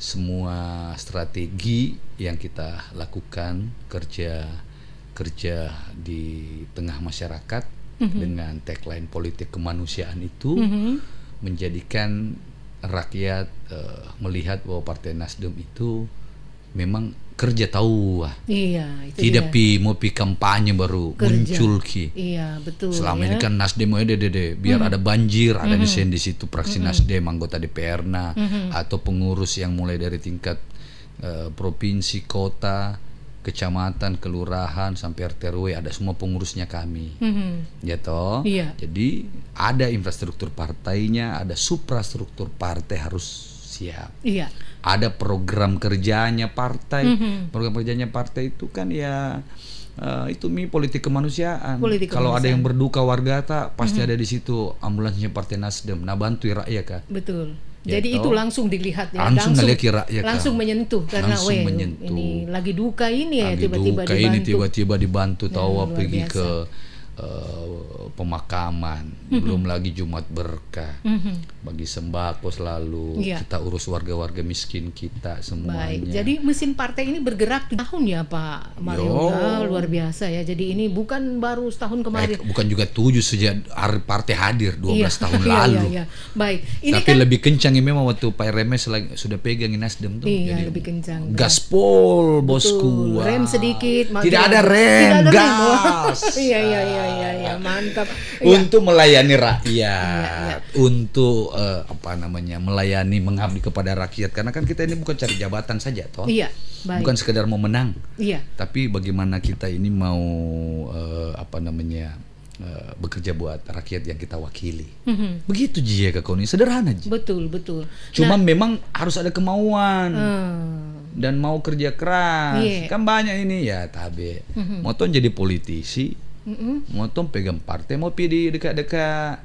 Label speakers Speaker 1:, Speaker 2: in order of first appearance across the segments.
Speaker 1: semua strategi yang kita lakukan kerja di tengah masyarakat dengan tagline politik kemanusiaan itu menjadikan rakyat melihat bahwa Partai Nasdem itu memang kerja tahu
Speaker 2: Iya, itu
Speaker 1: tidak
Speaker 2: dia.
Speaker 1: mau kampanye baru
Speaker 2: Kerja.
Speaker 1: muncul ki.
Speaker 2: Iya, betul.
Speaker 1: Selama
Speaker 2: ya.
Speaker 1: ini kan Nasdem biar ada banjir, ada desain di situ praksi Nasdem, anggota DPR-nya atau pengurus yang mulai dari tingkat provinsi, kota, kecamatan, kelurahan sampai RT RW, ada semua pengurusnya kami. Ya toh?
Speaker 2: Iya.
Speaker 1: Jadi ada infrastruktur partainya, ada suprastruktur partai harus siap.
Speaker 2: Iya.
Speaker 1: Ada program kerjanya partai. Program kerjanya partai itu kan ya itu politik kemanusiaan. Kalau ada yang berduka warga pasti ada di situ ambulansnya Partai Nasdem. Nah, bantu rakyat kah?
Speaker 2: Betul.
Speaker 1: Ya
Speaker 2: Jadi itu langsung dilihat ya,
Speaker 1: langsung ngelihat rakyat
Speaker 2: langsung menyentuh karena
Speaker 1: langsung menyentuh.
Speaker 2: ini lagi duka ini ya,
Speaker 1: lagi
Speaker 2: tiba-tiba
Speaker 1: duka
Speaker 2: dibantu.
Speaker 1: ini tiba-tiba dibantu
Speaker 2: Ya,
Speaker 1: tahu
Speaker 2: luar
Speaker 1: pergi
Speaker 2: biasa.
Speaker 1: ke pemakaman, belum lagi Jumat berkah, bagi sembako selalu,
Speaker 2: Iya.
Speaker 1: kita urus warga-warga miskin kita semuanya.
Speaker 2: Baik, jadi mesin partai ini bergerak di tahun ya Pak Mario.
Speaker 1: Yo.
Speaker 2: Ya, luar biasa ya. Jadi ini bukan baru setahun kemarin.
Speaker 1: Bukan juga 7 sejak hari partai hadir 12
Speaker 2: Iya,
Speaker 1: tahun
Speaker 2: iya,
Speaker 1: lalu.
Speaker 2: iya, iya. Baik, ini
Speaker 1: Tapi
Speaker 2: kan
Speaker 1: lebih kencang ya memang waktu Pak Remes sudah pegangin Nasdem tuh.
Speaker 2: iya,
Speaker 1: Jadi
Speaker 2: lebih kencang.
Speaker 1: gaspol bosku.
Speaker 2: Rem sedikit,
Speaker 1: Tidak ada rem, gas.
Speaker 2: Iya, iya, iya, iya, iya, mantap. Iya.
Speaker 1: Untuk melayani rakyat,
Speaker 2: Iya.
Speaker 1: untuk melayani, mengabdi kepada rakyat. Karena kan kita ini bukan cari jabatan saja, toh.
Speaker 2: Iya, baik.
Speaker 1: Bukan sekedar mau menang,
Speaker 2: Iya.
Speaker 1: tapi bagaimana kita ini mau bekerja buat rakyat yang kita wakili. Begitu Ji ya kau ini, sederhana Ji.
Speaker 2: Betul, betul.
Speaker 1: Cuma memang harus ada kemauan
Speaker 2: Hmm.
Speaker 1: dan mau kerja keras.
Speaker 2: Iya.
Speaker 1: Kan banyak ini ya tabe. Mau tuh jadi politisi, mau tuh pegang partai, mau pilih dekat-dekat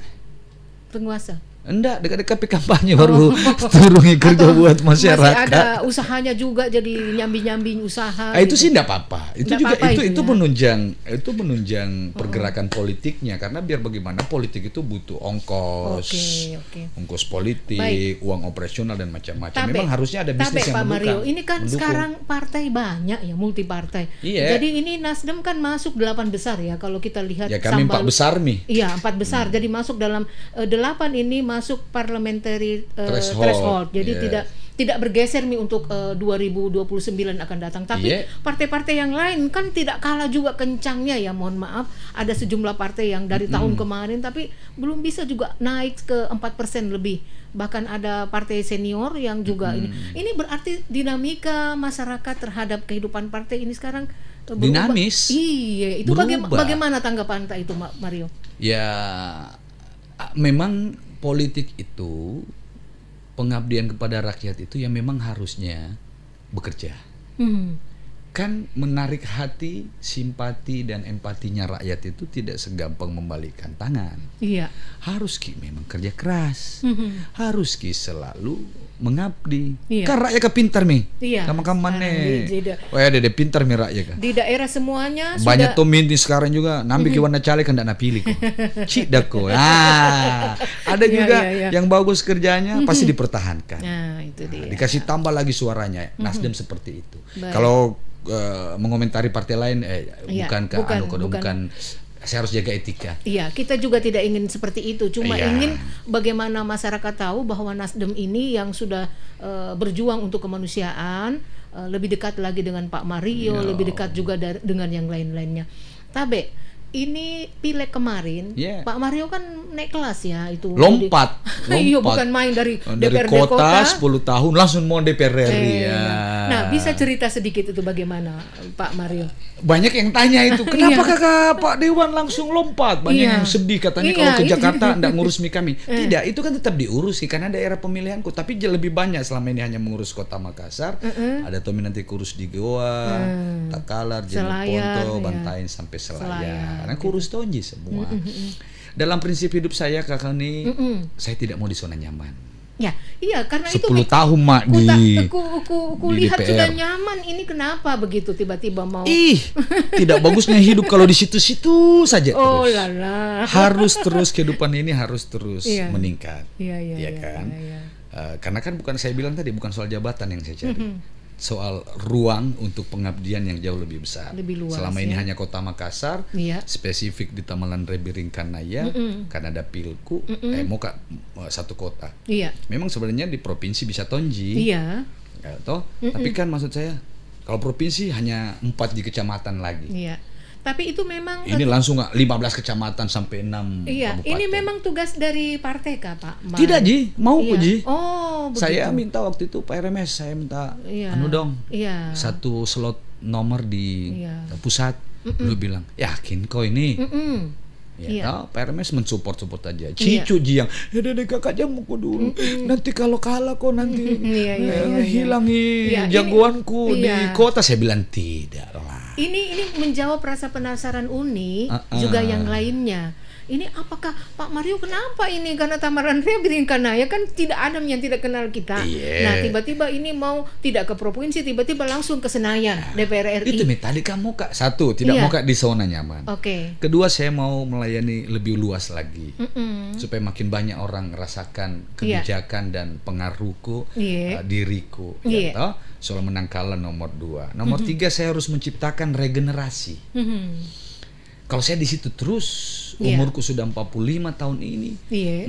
Speaker 2: Penguasa.
Speaker 1: enggak dekat-dekat kampanye baru turungi kerja buat
Speaker 2: Masih
Speaker 1: masyarakat.
Speaker 2: ada usahanya juga, jadi nyambi-nyambi usaha.
Speaker 1: Itu
Speaker 2: gitu.
Speaker 1: sih enggak apa-apa. Itu
Speaker 2: Nggak
Speaker 1: juga
Speaker 2: apa-apa
Speaker 1: itu
Speaker 2: itu ya.
Speaker 1: menunjang pergerakan politiknya, karena biar bagaimana politik itu butuh ongkos.
Speaker 2: Oke.
Speaker 1: Ongkos politik,
Speaker 2: Baik.
Speaker 1: uang operasional dan macam-macam.
Speaker 2: Tapi,
Speaker 1: Memang harusnya ada bisnis yang
Speaker 2: Pak Mario,
Speaker 1: mendukung.
Speaker 2: ini kan sekarang partai banyak ya, multi partai.
Speaker 1: Iya.
Speaker 2: Jadi ini Nasdem kan masuk 8 besar ya, kalau kita lihat.
Speaker 1: Ya kami 4 besar nih.
Speaker 2: Iya, 4 besar. Jadi masuk dalam 8 ini masuk parliamentary threshold. Jadi
Speaker 1: Yes.
Speaker 2: tidak bergeser nih untuk 2029 akan datang. Tapi
Speaker 1: Iya.
Speaker 2: partai-partai yang lain kan tidak kalah juga kencangnya ya. Mohon maaf, ada sejumlah partai yang dari tahun kemarin tapi belum bisa juga naik ke 4% lebih. Bahkan ada partai senior yang juga ini berarti dinamika masyarakat terhadap kehidupan partai ini sekarang berubah.
Speaker 1: Dinamis.
Speaker 2: Iya, itu
Speaker 1: Berubah.
Speaker 2: bagaimana tanggapan Anda itu, Mario?
Speaker 1: Ya memang politik itu, pengabdian kepada rakyat itu yang memang harusnya bekerja. Kan menarik hati, simpati dan empatinya rakyat itu tidak segampang membalikkan tangan.
Speaker 2: Iya.
Speaker 1: Harus memang kerja keras. Harus selalu mengabdi.
Speaker 2: Iya.
Speaker 1: Kan rakyat pintar
Speaker 2: Iya.
Speaker 1: Kamu-kamu
Speaker 2: Sekarang
Speaker 1: nih. Wah, dede pintar rakyat kan.
Speaker 2: Di daerah semuanya
Speaker 1: Banyak
Speaker 2: sudah
Speaker 1: tuh minti sekarang juga nambi warna caleg kan ndak napilih kok. Cik dako. Ada
Speaker 2: Iya,
Speaker 1: juga
Speaker 2: iya, iya.
Speaker 1: yang bagus kerjanya pasti dipertahankan.
Speaker 2: Nah, itu dia.
Speaker 1: Dikasih tambah lagi suaranya. Nasdem seperti itu.
Speaker 2: Baik.
Speaker 1: Kalau mengomentari partai lain
Speaker 2: Iya,
Speaker 1: bukan saya harus jaga etika.
Speaker 2: Iya, kita juga tidak ingin seperti itu. Cuma
Speaker 1: Iya.
Speaker 2: ingin bagaimana masyarakat tahu bahwa Nasdem ini yang sudah berjuang untuk kemanusiaan, lebih dekat lagi dengan Pak Mario,
Speaker 1: Iya.
Speaker 2: lebih dekat juga dengan yang lain-lainnya. Tabe, ini pileg kemarin,
Speaker 1: Iya.
Speaker 2: Pak Mario kan naik kelas ya itu.
Speaker 1: Lompat.
Speaker 2: Iya, bukan main dari DPRD
Speaker 1: kota 10 tahun langsung mau DPR RI.
Speaker 2: Iya. Nah, bisa cerita sedikit itu bagaimana Pak Mario?
Speaker 1: Banyak yang tanya itu, kenapa kakak Pak Dewan langsung lompat? Banyak
Speaker 2: Iya.
Speaker 1: yang sedih katanya
Speaker 2: Iya,
Speaker 1: kalau ke
Speaker 2: itu.
Speaker 1: Jakarta enggak ngurus kami. Tidak, itu kan tetap diurus karena daerah pemilihanku. Tapi lebih banyak selama ini hanya mengurus kota Makassar. Ada Tommy nanti kurus di Goa, Takalar,
Speaker 2: Selayar,
Speaker 1: Jeneponto,
Speaker 2: ya.
Speaker 1: Bantaing sampai Selayar.
Speaker 2: Selayar.
Speaker 1: Karena kurus tonji semua. Dalam prinsip hidup saya kakak ini, saya tidak mau di zona nyaman.
Speaker 2: Ya, iya karena
Speaker 1: 10
Speaker 2: itu
Speaker 1: tahun mak
Speaker 2: ku
Speaker 1: di
Speaker 2: lihat
Speaker 1: DPR.
Speaker 2: sudah nyaman, ini kenapa begitu tiba-tiba mau
Speaker 1: Tidak bagusnya hidup kalau di situ-situ saja
Speaker 2: oh
Speaker 1: terus.
Speaker 2: lala.
Speaker 1: Harus terus kehidupan ini harus terus
Speaker 2: Iya.
Speaker 1: meningkat.
Speaker 2: Iya,
Speaker 1: Iya kan?
Speaker 2: iya.
Speaker 1: Karena kan bukan saya bilang tadi, bukan soal jabatan yang saya cari, soal ruang untuk pengabdian yang jauh lebih besar.
Speaker 2: Lebih luas,
Speaker 1: Selama ini
Speaker 2: ya.
Speaker 1: hanya Kota Makassar, spesifik di Tamalan Rebiringkanaya, karena ada pilku, mau satu kota.
Speaker 2: Iya.
Speaker 1: Memang sebenarnya di provinsi bisa tonji,
Speaker 2: Iya.
Speaker 1: ya, toh. Tapi kan maksud saya, kalau provinsi hanya 4 di kecamatan lagi.
Speaker 2: Iya. Tapi itu memang
Speaker 1: Ini langsung 15 kecamatan sampai 6
Speaker 2: iya,
Speaker 1: kabupaten.
Speaker 2: ini memang tugas dari partai kah, Pak?
Speaker 1: Tidak, Ji, mau
Speaker 2: iya.
Speaker 1: Ji.
Speaker 2: Oh, begitu.
Speaker 1: Saya minta waktu itu Pak RMS, saya minta dong, satu slot nomor di pusat. Lu bilang, yakin kok ini? Ya, Pak RMS mensupport aja. Cicu Ji yang, dede kakak jamuku dulu. Nanti kalau kalah kok nanti hilangi jagoanku di kota. Saya bilang tidak lah.
Speaker 2: Ini menjawab rasa penasaran Uni juga yang lainnya. Ini apakah Pak Mario kenapa ini, karena Tamaran Rebiringkanaya kan tidak ada yang tidak kenal kita. Nah, tiba-tiba ini mau tidak ke provinsi, tiba-tiba langsung ke Senayan, DPR RI.
Speaker 1: Itu tadi kamu Kak, satu tidak mau Kak di zona nyaman. Kedua, saya mau melayani lebih luas lagi, supaya makin banyak orang merasakan kebijakan dan pengaruhku, diriku. Soal menang kalah nomor 2. Nomor 3, saya harus menciptakan regenerasi. Kalau saya di situ terus, umurku sudah 45 tahun ini,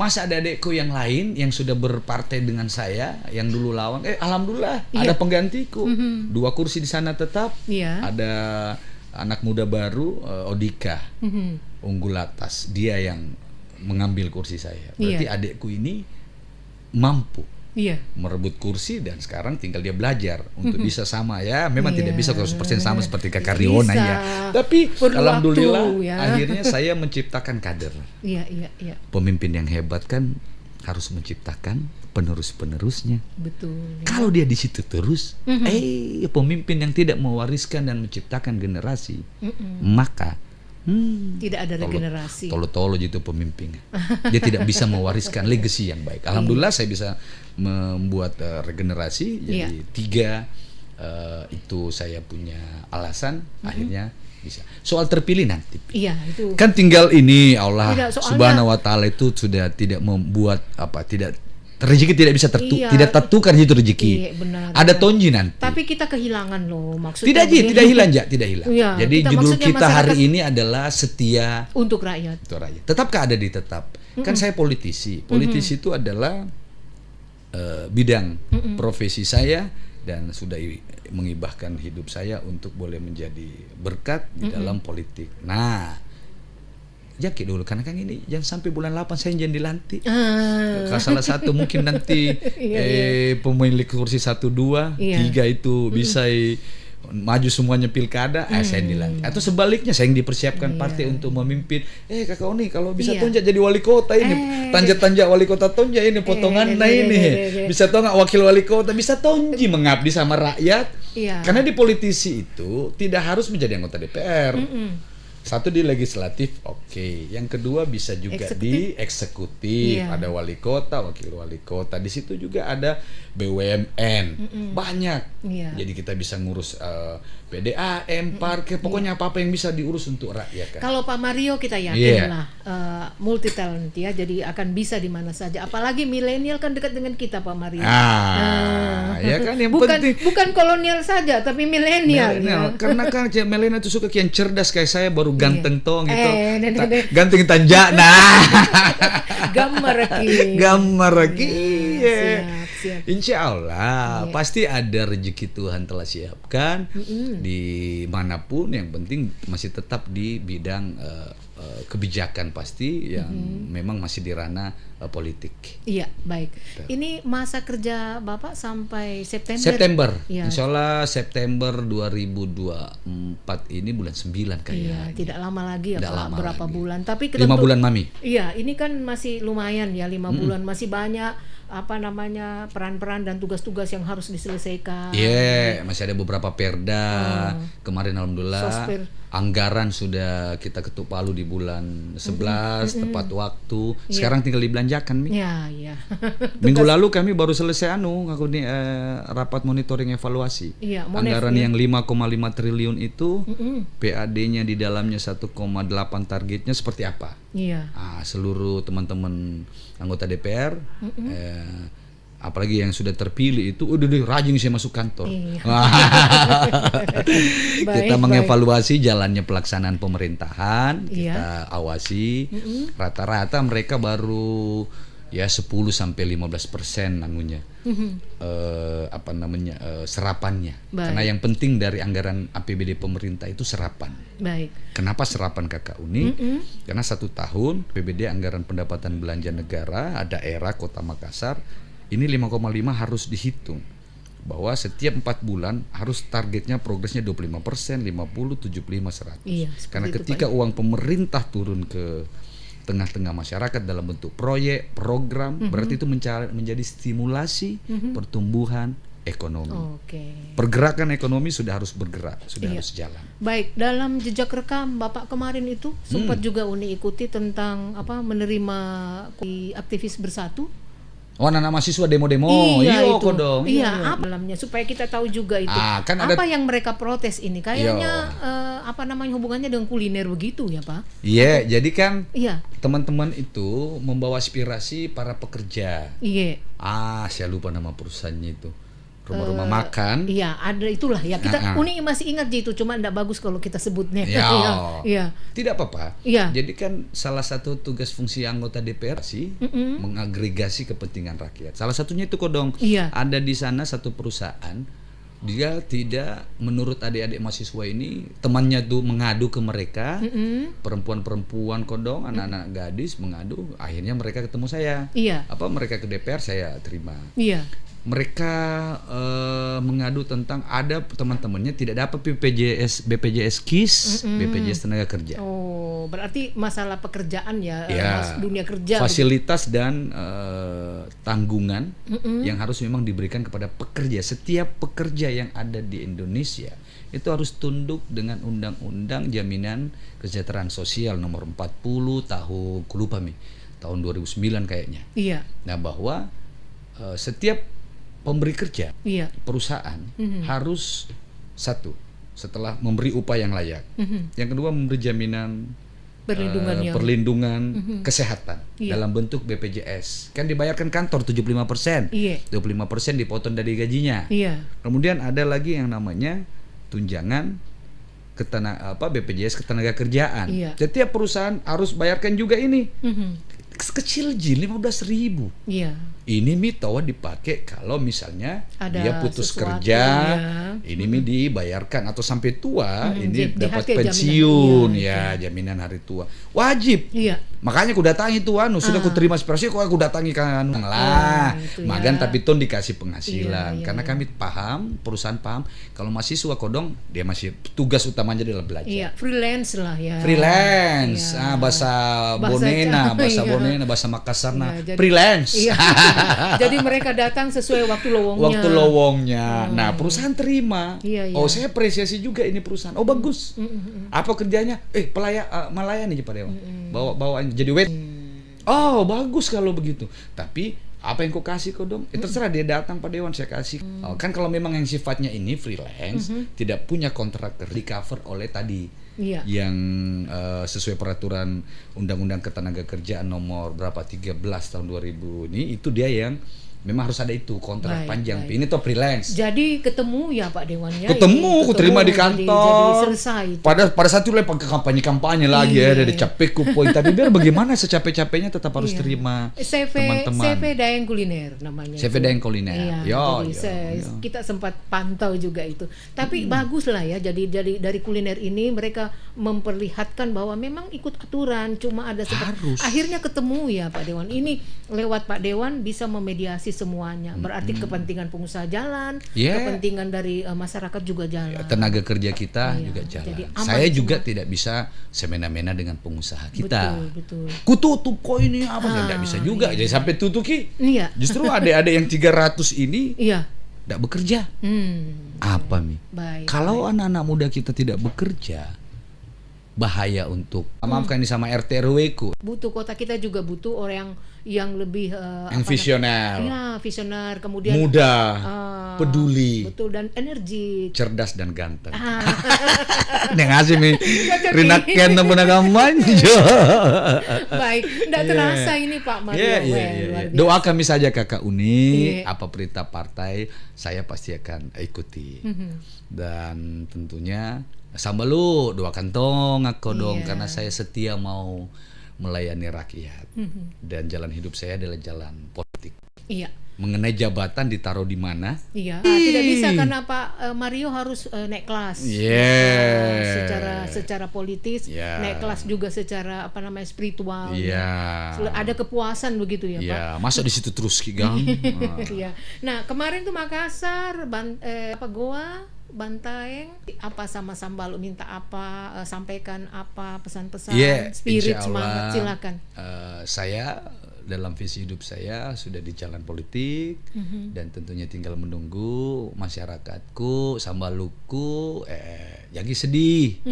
Speaker 1: masa ada adekku yang lain yang sudah berpartai dengan saya, yang dulu lawan, alhamdulillah ada penggantiku, 2 kursi di sana tetap, ada anak muda baru, Odika, unggul atas, dia yang mengambil kursi saya. Berarti adekku ini mampu merebut kursi, dan sekarang tinggal dia belajar untuk bisa sama ya. Memang tidak bisa 100% sama seperti Kak Riona ya. Tapi alhamdulillah akhirnya saya menciptakan kader. Pemimpin yang hebat kan harus menciptakan penerus-penerusnya.
Speaker 2: Betul.
Speaker 1: Kalau dia di situ terus, pemimpin yang tidak mewariskan dan menciptakan generasi, maka
Speaker 2: tidak ada regenerasi.
Speaker 1: Tolo-tolo gitu pemimpin. Dia tidak bisa mewariskan legacy yang baik. Alhamdulillah saya bisa membuat regenerasi. Jadi 3 itu saya punya alasan, akhirnya bisa. Soal terpilih nanti.
Speaker 2: Itu.
Speaker 1: Kan tinggal ini Allah Subhanahu wa taala itu sudah tidak membuat rezeki tidak bisa tidak tentukan itu rezeki. Ada tonji nanti.
Speaker 2: Tapi kita kehilangan loh, maksudnya.
Speaker 1: Tidak hilang. Jadi judul kita hari ini adalah setia
Speaker 2: untuk rakyat.
Speaker 1: Tetapkah ada di tetap? Kan saya politisi. Politisi itu adalah bidang profesi saya, dan sudah mengibahkan hidup saya untuk boleh menjadi berkat di dalam politik. Nah, jaki dulu, karena kan ini jangan sampai bulan 8 saya jangan dilantik. Salah satu mungkin nanti pemilik kursi 1, 2, 3 itu bisa maju semuanya pilkada, saya dilantik. Atau sebaliknya, saya yang dipersiapkan partai untuk memimpin. Kakak Oni kalau bisa tonjak jadi wali kota ini, tanjak wali kota tonjak ini potongan ini. Bisa tahu nggak wakil wali kota, bisa tonji mengabdi sama rakyat. Karena di politisi itu tidak harus menjadi anggota DPR. Satu di legislatif, yang kedua bisa juga di eksekutif, ada wali kota, wakil wali kota. Di situ juga ada BUMN, banyak. Jadi kita bisa ngurus PDAM, parkir, pokoknya apa-apa yang bisa diurus untuk rakyat. Kan?
Speaker 2: Kalau Pak Mario kita yakin lah multi talent ya, jadi akan bisa di mana saja. Apalagi milenial kan dekat dengan kita Pak Mario.
Speaker 1: Ya kan yang
Speaker 2: bukan kolonial saja, tapi milenial.
Speaker 1: Karena kan milenial itu suka yang cerdas kayak saya, baru ganteng tong gitu. Ganteng tanjak. Gambar lagi. Siap. Insya Allah pasti ada rezeki Tuhan telah siapkan di manapun. Yang penting masih tetap di bidang kebijakan pasti yang memang masih di ranah politik.
Speaker 2: Iya, baik. Ini masa kerja Bapak sampai September?
Speaker 1: September. Insya Allah September 2024 ini bulan 9 kayaknya.
Speaker 2: Tidak lama lagi ya Pak, berapa bulan. Tapi
Speaker 1: 5 bulan Mami.
Speaker 2: Iya, ini kan masih lumayan ya, 5 bulan, masih banyak peran-peran dan tugas-tugas yang harus diselesaikan.
Speaker 1: Masih ada beberapa perda. Kemarin alhamdulillah anggaran sudah kita ketuk palu di bulan 11 tepat waktu. Sekarang tinggal dibelanjakan nih. Minggu lalu kami baru selesai rapat monitoring evaluasi. Anggaran yang 5,5 triliun itu PAD-nya di dalamnya 1,8 targetnya seperti apa? Seluruh teman-teman anggota DPR apalagi yang sudah terpilih itu udah deh rajin saya masuk kantor.
Speaker 2: Iya.
Speaker 1: Kita
Speaker 2: Baik,
Speaker 1: mengevaluasi jalannya pelaksanaan pemerintahan,
Speaker 2: Iya.
Speaker 1: kita awasi. Rata-rata mereka baru ya 10 sampai 15% anunya. Serapannya.
Speaker 2: Baik.
Speaker 1: Karena yang penting dari anggaran APBD pemerintah itu serapan.
Speaker 2: Baik.
Speaker 1: Kenapa serapan Kakak Uni? Karena 1 tahun APBD anggaran pendapatan belanja negara daerah Kota Makassar ini 5,5 harus dihitung bahwa setiap 4 bulan harus targetnya progresnya 25%, 50, 75, 100.
Speaker 2: Iya, seperti
Speaker 1: Karena
Speaker 2: itu,
Speaker 1: ketika
Speaker 2: Pak.
Speaker 1: uang pemerintah turun ke tengah-tengah masyarakat dalam bentuk proyek, program, berarti itu menjadi stimulasi pertumbuhan ekonomi.
Speaker 2: Oke.
Speaker 1: Pergerakan ekonomi sudah harus bergerak, sudah
Speaker 2: Iya.
Speaker 1: harus jalan.
Speaker 2: Baik, dalam jejak rekam Bapak kemarin itu sempat juga Uni ikuti tentang menerima aktivis bersatu.
Speaker 1: Oh, anak-anak mahasiswa demo-demo,
Speaker 2: Iya,
Speaker 1: iyo
Speaker 2: itu.
Speaker 1: kodong.
Speaker 2: Iya, apa dalamnya supaya kita tahu juga itu.
Speaker 1: Kan ada
Speaker 2: apa yang mereka protes ini? Kayaknya hubungannya dengan kuliner begitu ya, Pak?
Speaker 1: Iya, jadi kan
Speaker 2: Iya.
Speaker 1: teman-teman itu membawa aspirasi para pekerja.
Speaker 2: Iya.
Speaker 1: Saya lupa nama perusahaannya itu. Rumah-rumah makan.
Speaker 2: Iya, ada itulah ya. Kita Uni masih ingat itu, cuma enggak bagus kalau kita sebutnya.
Speaker 1: Ya.
Speaker 2: Iya.
Speaker 1: Tidak apa-apa.
Speaker 2: Iya.
Speaker 1: Jadi kan salah satu tugas fungsi anggota DPR sih mengagregasi kepentingan rakyat. Salah satunya itu kodong.
Speaker 2: Iya.
Speaker 1: Ada di sana satu perusahaan, dia tidak menurut adik-adik mahasiswa ini, temannya tuh mengadu ke mereka, perempuan-perempuan kodong, anak-anak gadis mengadu, akhirnya mereka ketemu saya.
Speaker 2: Iya.
Speaker 1: Mereka ke DPR, saya terima.
Speaker 2: Iya.
Speaker 1: Mereka mengadu tentang ada teman-temannya tidak dapat BPJS KIS, BPJS tenaga kerja.
Speaker 2: Oh, berarti masalah pekerjaan ya, dunia kerja.
Speaker 1: Fasilitas dan tanggungan yang harus memang diberikan kepada pekerja. Setiap pekerja yang ada di Indonesia itu harus tunduk dengan Undang-Undang Jaminan Kesejahteraan Sosial nomor 40 tahun 2009 kayaknya.
Speaker 2: Iya.
Speaker 1: Nah, bahwa setiap pemberi kerja,
Speaker 2: Iya.
Speaker 1: perusahaan harus satu, setelah memberi upah yang layak, yang kedua memberi jaminan perlindungan kesehatan dalam bentuk BPJS. Kan dibayarkan kantor 75%,
Speaker 2: Iya.
Speaker 1: 25% dipotong dari gajinya.
Speaker 2: Iya.
Speaker 1: Kemudian ada lagi yang namanya tunjangan BPJS ketenaga kerjaan.
Speaker 2: Iya.
Speaker 1: Setiap perusahaan harus bayarkan juga ini. Kecil jin 15.000.
Speaker 2: Iya.
Speaker 1: Ini tahu dipakai kalau misalnya
Speaker 2: Ada
Speaker 1: dia putus
Speaker 2: sesuatu,
Speaker 1: kerja,
Speaker 2: ya.
Speaker 1: ini dibayarkan atau sampai tua ini dapat
Speaker 2: DHT
Speaker 1: pensiun
Speaker 2: jaminan. Iya,
Speaker 1: jaminan hari tua wajib.
Speaker 2: Iya.
Speaker 1: Makanya aku datangi tuh sudah aku terima aspirasi kok aku datangi kan
Speaker 2: itu
Speaker 1: magan
Speaker 2: ya.
Speaker 1: tapi ton dikasih penghasilan
Speaker 2: Iya,
Speaker 1: karena kami paham, perusahaan paham kalau mahasiswa kodong dia masih tugas utamanya adalah belajar.
Speaker 2: Iya, freelance lah ya.
Speaker 1: Freelance,
Speaker 2: Iya.
Speaker 1: bahasa
Speaker 2: Bahasa
Speaker 1: Bonena,
Speaker 2: iya.
Speaker 1: Bonena, bahasa Makassar,
Speaker 2: Iya, jadi-
Speaker 1: freelance.
Speaker 2: Iya. Jadi mereka datang sesuai waktu lowongnya.
Speaker 1: Nah, perusahaan terima.
Speaker 2: Iya, iya.
Speaker 1: Oh, saya apresiasi juga ini perusahaan. Oh, bagus. Apa kerjanya? Melayani Pak Dewan. Bawa jadi wait. Oh, bagus kalau begitu. Tapi apa yang kau kasih kau dong? Terserah dia datang Pak Dewan saya kasih. Kan kalau memang yang sifatnya ini freelance, tidak punya kontrak di cover oleh tadi.
Speaker 2: Iya.
Speaker 1: Yang sesuai peraturan Undang-Undang Ketenagakerjaan nomor berapa 13 tahun 2000 ini, itu dia yang memang harus ada itu kontrak
Speaker 2: Baik,
Speaker 1: panjang.
Speaker 2: baik.
Speaker 1: Ini tuh freelance.
Speaker 2: Jadi ketemu ya Pak Dewan ya.
Speaker 1: Ketemu, aku terima di
Speaker 2: jadi
Speaker 1: kantor.
Speaker 2: selesai itu.
Speaker 1: Pada saat itu pakai kampanye lagi
Speaker 2: Iya.
Speaker 1: ada capek poin. Tapi biar bagaimana secapek-capeknya tetap harus
Speaker 2: Iya.
Speaker 1: terima
Speaker 2: CV
Speaker 1: teman-teman.
Speaker 2: Dayang Kuliner namanya.
Speaker 1: CV
Speaker 2: itu.
Speaker 1: Dayang Kuliner.
Speaker 2: Iya, jadi kita sempat pantau juga itu. Tapi bagus lah ya. Jadi dari kuliner ini mereka memperlihatkan bahwa memang ikut aturan, cuma ada
Speaker 1: Harus.
Speaker 2: akhirnya ketemu ya Pak Dewan. Ini lewat Pak Dewan bisa memediasi semuanya. Berarti kepentingan pengusaha jalan,
Speaker 1: Yeah.
Speaker 2: kepentingan dari masyarakat juga jalan.
Speaker 1: tenaga kerja kita
Speaker 2: Iya,
Speaker 1: juga jalan.
Speaker 2: jadi aman
Speaker 1: Saya juga
Speaker 2: semua.
Speaker 1: tidak bisa semena-mena dengan pengusaha kita.
Speaker 2: Betul.
Speaker 1: Kututup kok ini apa tidak bisa juga.
Speaker 2: iya.
Speaker 1: Jadi sampai tutup Ki.
Speaker 2: Iya.
Speaker 1: Justru adik-adik yang 300 ini
Speaker 2: Iya.
Speaker 1: tidak bekerja. Apa Mi?
Speaker 2: Baik.
Speaker 1: Kalau anak-anak muda kita tidak bekerja, bahaya untuk maafkan ini sama RT RW ku.
Speaker 2: Butuh kota kita juga butuh orang yang lebih
Speaker 1: Yang visioner,
Speaker 2: ya, visioner, kemudian
Speaker 1: muda,
Speaker 2: eh,
Speaker 1: peduli,
Speaker 2: betul, dan energik.
Speaker 1: cerdas dan ganteng.
Speaker 2: Ah,
Speaker 1: Yang ngasih nih
Speaker 2: Cocok
Speaker 1: rinaken na manja.
Speaker 2: baik, tidak terasa ini Pak Mario.
Speaker 1: Iya,
Speaker 2: Wah,
Speaker 1: iya, iya,
Speaker 2: luar
Speaker 1: iya.
Speaker 2: biasa.
Speaker 1: Doa kami saja Kakak Uni,
Speaker 2: Iya.
Speaker 1: apa perintah partai saya pasti akan ikuti. Dan tentunya sama lu doakan dong aku dong,
Speaker 2: Iya.
Speaker 1: karena saya setia mau melayani rakyat. Dan jalan hidup saya adalah jalan politik.
Speaker 2: Iya.
Speaker 1: Mengenai jabatan ditaruh di mana?
Speaker 2: Iya, tidak bisa karena Pak Mario harus naik kelas.
Speaker 1: Yeah.
Speaker 2: Secara politis,
Speaker 1: Yeah.
Speaker 2: naik kelas juga secara apa namanya spiritual.
Speaker 1: Iya.
Speaker 2: Ada kepuasan begitu ya, Pak.
Speaker 1: Iya, masa di situ terus Ki Gang?
Speaker 2: Iya. Nah, kemarin tuh Makassar, Goa, Bantaeng, apa sama Sambal minta apa, sampaikan apa pesan-pesan,
Speaker 1: Iya,
Speaker 2: spirit
Speaker 1: insya Allah,
Speaker 2: semangat, silakan.
Speaker 1: Saya dalam visi hidup saya sudah di jalan politik dan tentunya tinggal menunggu masyarakatku sambaluku jadi sedih.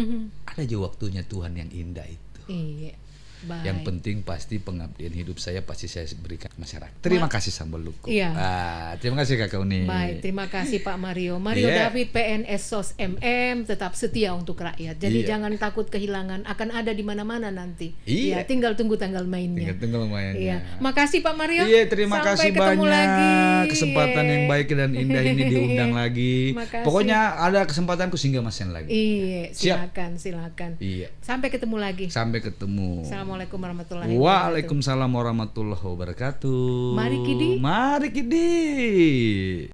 Speaker 1: Ada aja waktunya Tuhan yang indah itu.
Speaker 2: Iya. Baik.
Speaker 1: Yang penting pasti pengabdian hidup saya pasti saya berikan ke masyarakat. Terima kasih Sambaluku.
Speaker 2: Iya.
Speaker 1: Terima kasih Kakak Uni.
Speaker 2: Baik, terima kasih Pak Mario. Mario
Speaker 1: Iya.
Speaker 2: David PNS SOS MM tetap setia untuk rakyat. Jadi
Speaker 1: Iya.
Speaker 2: jangan takut kehilangan, akan ada di mana-mana nanti.
Speaker 1: Iya.
Speaker 2: Ya, tinggal tunggu tanggal mainnya.
Speaker 1: Tinggal lumayan.
Speaker 2: Iya. Makasih Pak Mario.
Speaker 1: Iya, terima
Speaker 2: Sampai
Speaker 1: kasih
Speaker 2: ketemu
Speaker 1: banyak.
Speaker 2: lagi.
Speaker 1: Kesempatan yang baik dan indah ini diundang lagi.
Speaker 2: Makasih.
Speaker 1: Pokoknya ada kesempatanku singgah masen lagi.
Speaker 2: Iya,
Speaker 1: Siap.
Speaker 2: silakan.
Speaker 1: Iya.
Speaker 2: Sampai ketemu lagi.
Speaker 1: Sampai ketemu.
Speaker 2: Assalamualaikum warahmatullahi wabarakatuh.
Speaker 1: Waalaikumsalam warahmatullahi wabarakatuh.
Speaker 2: Mari Kidi.
Speaker 1: Mari Kidi.